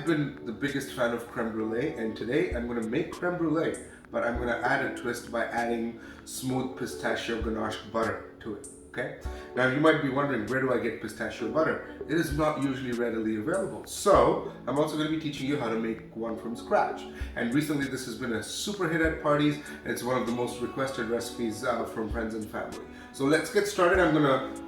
I've been the biggest fan of creme brulee, and today I'm going to make creme brulee, but I'm going to add a twist by adding smooth pistachio ganache butter to it. Okay? Now you might be wondering, where do I get pistachio butter? It is not usually readily available. So I'm also going to be teaching you how to make one from scratch. And recently this has been a super hit at parties, and it's one of the most requested recipes from friends and family. So let's get started. I'm going to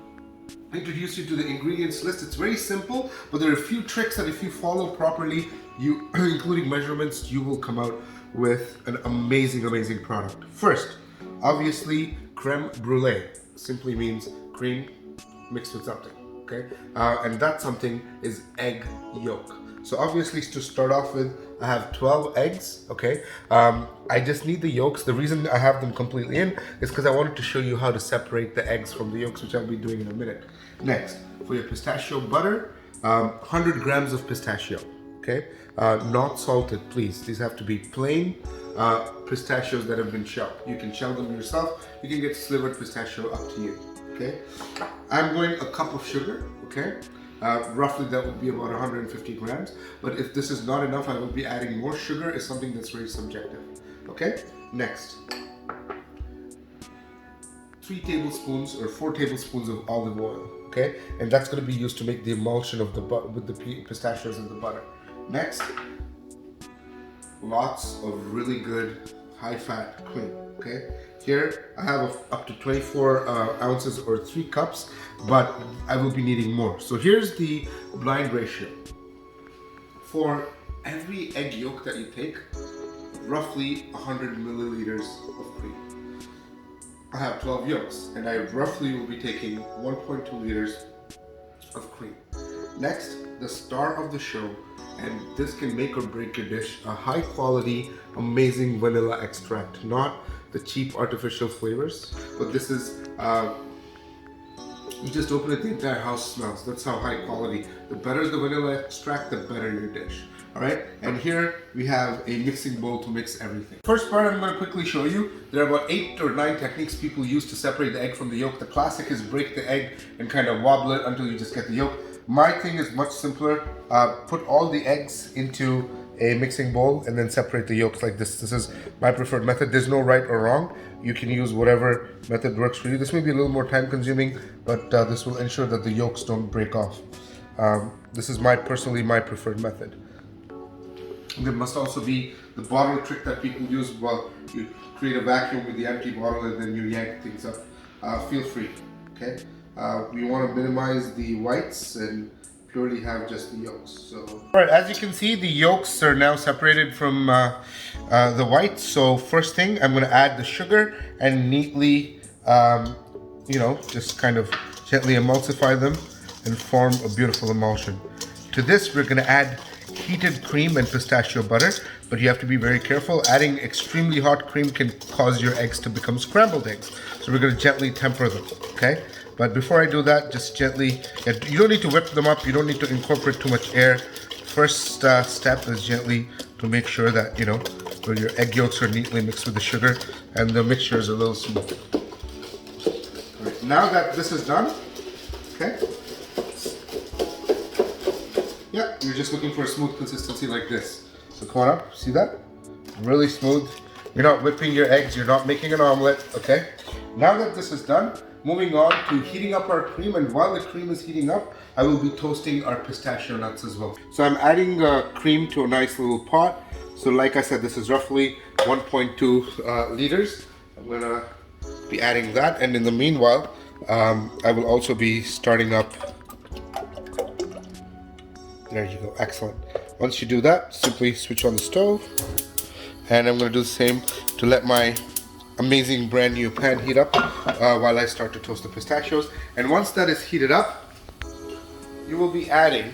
introduce you to the ingredients list. It's very simple, but there are a few tricks that if you follow properly, including measurements, you will come out with an amazing product. First, obviously, creme brulee simply means cream mixed with something, okay? And that something is egg yolk. So obviously, to start off with, I have 12 eggs, okay? I just need the yolks. The reason I have them completely in is because I wanted to show you how to separate the eggs from the yolks, which I'll be doing in a minute. Next, for your pistachio butter, 100 grams of pistachio, okay? Not salted, please. These have to be plain pistachios that have been shelled. You can shell them yourself. You can get slivered pistachio, up to you, okay? I'm going a cup of sugar, okay? Roughly that would be about 150 grams, but if this is not enough, I will be adding more sugar. It's something that's very subjective, okay? Next, 3 tablespoons or 4 tablespoons of olive oil, okay? And that's going to be used to make the emulsion of with the pistachios and the butter. Next, lots of really good high-fat cream, okay? Here I have up to 24 ounces or 3 cups, but I will be needing more. So here's the blind ratio. For every egg yolk that you take, roughly 100 milliliters of cream. I have 12 yolks, and I roughly will be taking 1.2 liters of cream. Next, the star of the show, and this can make or break your dish, a high quality, amazing vanilla extract, not the cheap artificial flavors, but this is, you just open it, the entire house smells. That's how high quality. The better the vanilla extract, the better your dish. All right, and here we have a mixing bowl to mix everything. First part I'm going to quickly show you. There are about 8 or 9 techniques people use to separate the egg from the yolk. The classic is break the egg and kind of wobble it until you just get the yolk. My thing is much simpler. Put all the eggs into a mixing bowl and then separate the yolks like this. This is my preferred method. There's no right or wrong. You can use whatever method works for you. This may be a little more time consuming, but this will ensure that the yolks don't break off. This is personally my preferred method. And there must also be the bottle trick that people use. Well, you create a vacuum with the empty bottle and then you yank things up. Feel free, okay? We want to minimize the whites and purely have just the yolks. So, all right, as you can see, the yolks are now separated from the whites. So first thing, I'm going to add the sugar and neatly, just kind of gently emulsify them and form a beautiful emulsion. To this, we're going to add heated cream and pistachio butter, but you have to be very careful. Adding extremely hot cream can cause your eggs to become scrambled eggs. So we're going to gently temper them, okay? But before I do that, just gently, you don't need to whip them up, you don't need to incorporate too much air. First step is gently to make sure that, where your egg yolks are neatly mixed with the sugar and the mixture is a little smooth. All right, now that this is done, okay? Yeah, you're just looking for a smooth consistency like this. So come on up, see that? Really smooth. You're not whipping your eggs, you're not making an omelet, okay? Now that this is done, moving on to heating up our cream, and while the cream is heating up, I will be toasting our pistachio nuts as well. So I'm adding cream to a nice little pot. So like I said, this is roughly 1.2 liters. I'm gonna be adding that, and in the meanwhile, I will also be starting up. There you go, excellent. Once you do that, simply switch on the stove, and I'm gonna do the same to let my amazing brand new pan heat up while I start to toast the pistachios. And once that is heated up, you will be adding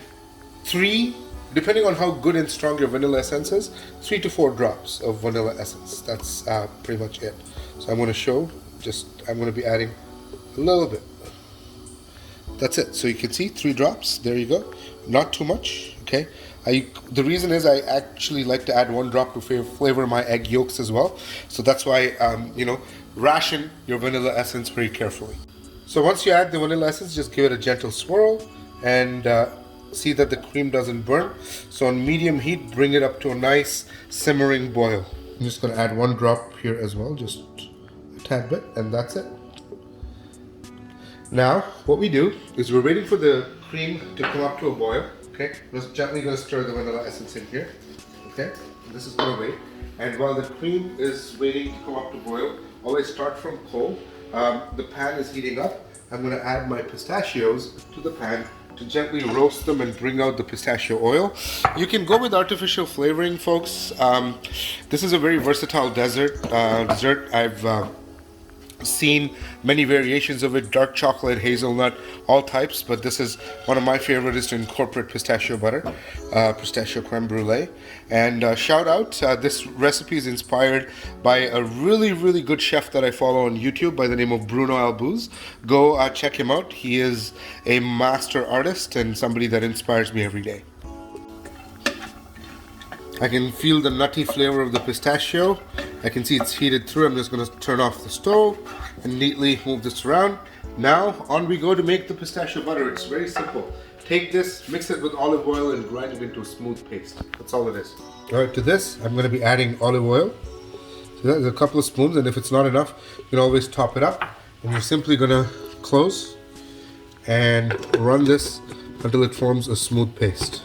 3, depending on how good and strong your vanilla essence is, 3 to 4 drops of vanilla essence. That's pretty much it. So I'm going to I'm going to be adding a little bit. That's it. So you can see 3 drops. There you go. Not too much. Okay. The reason is I actually like to add 1 drop to flavor my egg yolks as well. So that's why, ration your vanilla essence very carefully. So once you add the vanilla essence, just give it a gentle swirl and see that the cream doesn't burn. So on medium heat, bring it up to a nice simmering boil. I'm just going to add 1 drop here as well, just a tad bit, and that's it. Now, what we do is we're waiting for the cream to come up to a boil. Okay, just gently going to stir the vanilla essence in here. Okay, this is going to wait. And while the cream is waiting to come up to boil, always start from cold. The pan is heating up. I'm going to add my pistachios to the pan to gently roast them and bring out the pistachio oil. You can go with artificial flavoring, folks. This is a very versatile dessert. I've seen many variations of it, dark chocolate, hazelnut, all types, but this is one of my favorites, is to incorporate pistachio butter, pistachio crème brûlée. And shout out, this recipe is inspired by a really good chef that I follow on YouTube by the name of Bruno Albuz. Go check him out. He is a master artist and somebody that inspires me every day. I can feel the nutty flavor of the pistachio. I can see it's heated through. I'm just going to turn off the stove and neatly move this around. Now on we go to make the pistachio butter. It's very simple. Take this, mix it with olive oil and grind it into a smooth paste. That's all it is. Alright, to this I'm going to be adding olive oil. So that's a couple of spoons, and if it's not enough, you can always top it up. And you're simply going to close and run this until it forms a smooth paste.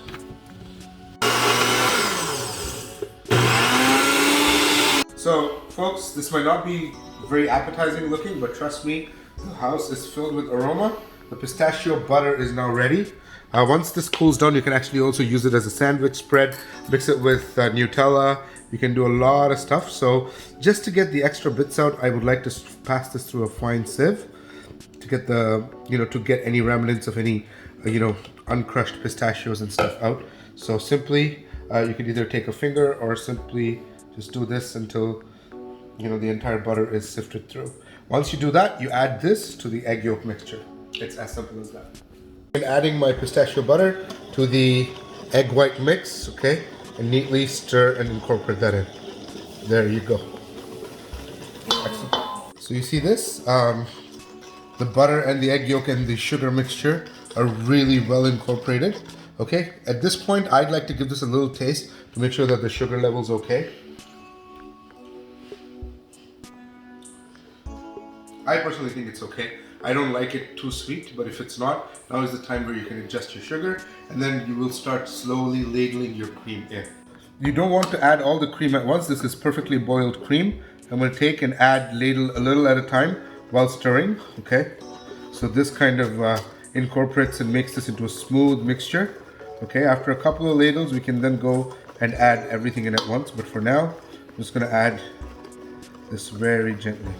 So, folks, this might not be very appetizing looking, but trust me, the house is filled with aroma. The pistachio butter is now ready. Once this cools down, you can actually also use it as a sandwich spread, mix it with Nutella. You can do a lot of stuff. So, just to get the extra bits out, I would like to pass this through a fine sieve to get the, to get any remnants of any, uncrushed pistachios and stuff out. So simply, you can either take a finger or simply just do this until the entire butter is sifted through. Once you do that, you add this to the egg yolk mixture. It's as simple as that. I'm adding my pistachio butter to the egg white mix, okay, and neatly stir and incorporate that in. There you go. Excellent. So you see this? The butter and the egg yolk and the sugar mixture are really well incorporated. Okay, at this point, I'd like to give this a little taste to make sure that the sugar level's okay. I personally think it's okay. I don't like it too sweet, but if it's not, now is the time where you can adjust your sugar, and then you will start slowly ladling your cream in. You don't want to add all the cream at once. This is perfectly boiled cream. I'm going to take and add ladle a little at a time while stirring, okay? So this kind of incorporates and makes this into a smooth mixture, okay? After a couple of ladles, we can then go and add everything in at once, but for now, I'm just going to add this very gently.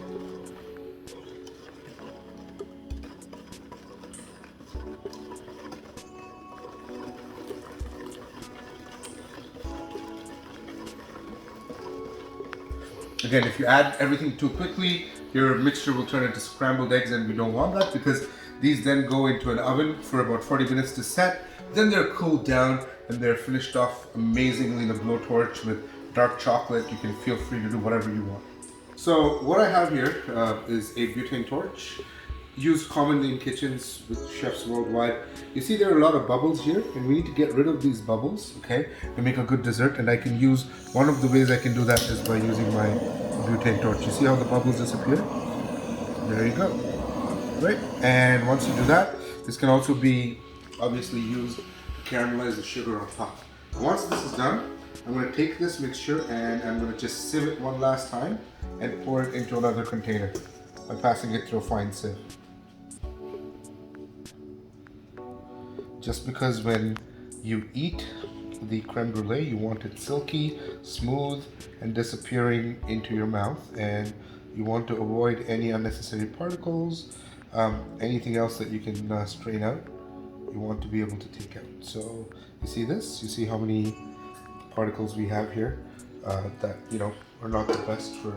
Again, if you add everything too quickly, your mixture will turn into scrambled eggs, and we don't want that because these then go into an oven for about 40 minutes to set. Then they're cooled down and they're finished off amazingly in a blowtorch with dark chocolate. You can feel free to do whatever you want. So what I have here is a butane torch, used commonly in kitchens with chefs worldwide. You see there are a lot of bubbles here, and we need to get rid of these bubbles, okay, to make a good dessert. And I can use, one of the ways I can do that is by using my butane torch. You see how the bubbles disappear? There you go. Right? And once you do that, this can also be obviously used to caramelize the sugar on top. Once this is done, I'm going to take this mixture and I'm going to just sieve it one last time and pour it into another container by passing it through a fine sieve. Just because when you eat the crème brûlée, you want it silky, smooth, and disappearing into your mouth, and you want to avoid any unnecessary particles, anything else that you can strain out, you want to be able to take out. So you see this? You see how many particles we have here that are not the best for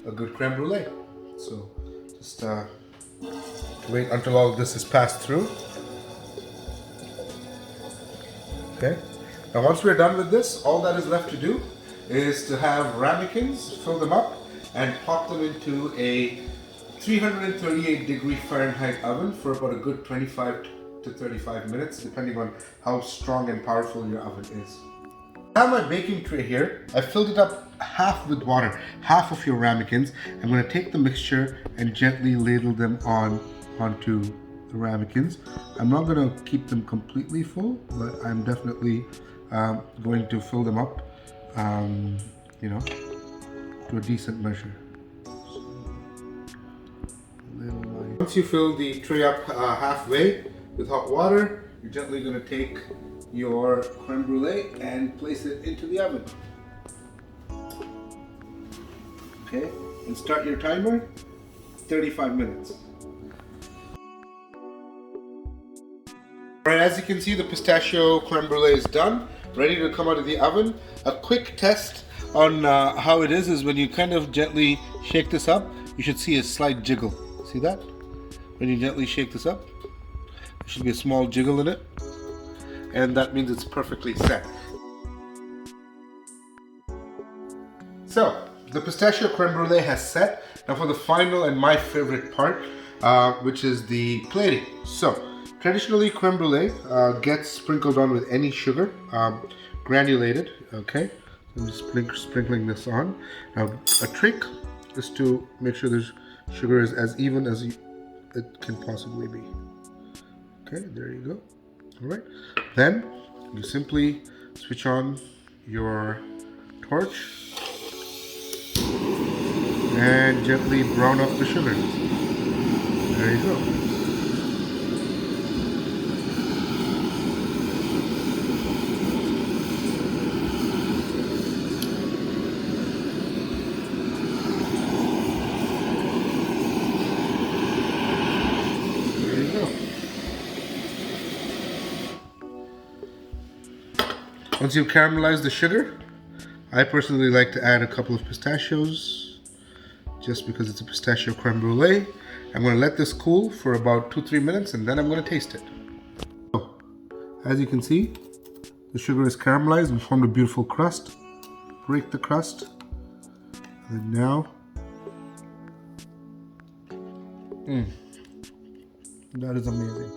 a good crème brûlée. So just wait until all of this is passed through. Okay. Now once we're done with this, all that is left to do is to have ramekins, fill them up, and pop them into a 338 degree Fahrenheit oven for about a good 25 to 35 minutes, depending on how strong and powerful your oven is. I have my baking tray here. I filled it up half with water, half of your ramekins. I'm going to take the mixture and gently ladle them onto the ramekins. I'm not going to keep them completely full, but I'm definitely going to fill them up, you know, to a decent measure. Once you fill the tray up halfway with hot water, you're gently going to take your crème brûlée and place it into the oven. Okay, and start your timer, 35 minutes. Alright, as you can see, the pistachio crème brûlée is done, ready to come out of the oven. A quick test on how it is when you kind of gently shake this up, you should see a slight jiggle. See that? When you gently shake this up, there should be a small jiggle in it, and that means it's perfectly set. So, the pistachio crème brûlée has set. Now for the final and my favorite part, which is the plating. So, traditionally crème brûlée gets sprinkled on with any sugar, granulated, okay? I'm just sprinkling this on. Now, a trick is to make sure the sugar is as even as it can possibly be. Okay, there you go. All right. Then you simply switch on your torch and gently brown up the sugar. There you go. Once you've caramelized the sugar, I personally like to add a couple of pistachios, just because it's a pistachio crème brûlée. I'm going to let this cool for about 2-3 minutes, and then I'm going to taste it. So, as you can see, the sugar is caramelized and formed a beautiful crust. Break the crust, and now, that is amazing.